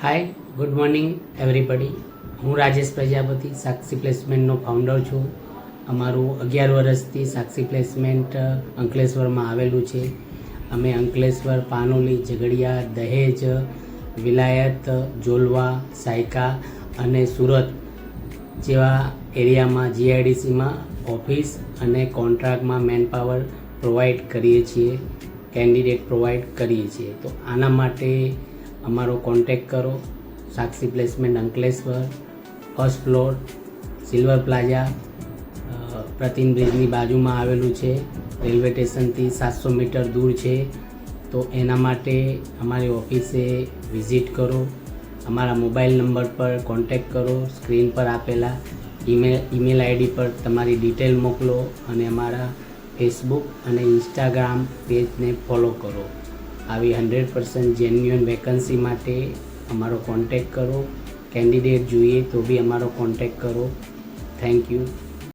હાય, good morning everybody. હું રાજેશ પ્રજાપતિ, સાક્ષી પ્લેસમેન્ટનો founder છું. અમારું 11 વર્ષથી સાક્ષી પ્લેસમેન્ટ અંકલેશ્વરમાં આવેલું છે. અમે અંકલેશ્વર, પાનોલી, ઝઘડિયા, દહેજ, વિલાયત, જોલવા, સાયકા અને સુરત જેવા એરિયામાં જીઆઈડીસીમાં ઓફિસ અને કોન્ટ્રાક્ટમાં મેનપાવર પ્રોવાઈડ કરીએ છીએ, કેન્ડિડેટ પ્રોવાઈડ કરીએ છીએ. તો આના માટે અમારો કોન્ટેક કરો. Sakshi placement Ankleshwar, first floor, silver plaza, પ્રતિન બ્રિજની બાજુમાં આવેલું છે. રેલવે સ્ટેશનથી 700 મીટર દૂર છે. તો એના માટે અમારી ઓફિસે વિઝિટ કરો. અમારા મોબાઈલ નંબર પર કોન્ટેક કરો. સ્ક્રીન પર આપેલા ઈમેલ આઈડી પર તમારી ડિટેલ મોકલો અને અમારા ફેસબુક અને ઇન્સ્ટાગ્રામ પેજને ફોલો કરો. આવી 100% જેન્યુઅન વેકન્સી માટે અમારો કોન્ટેક કરો. કેન્ડિડેટ જોઈએ તો બી અમારો કોન્ટેક કરો. Thank you.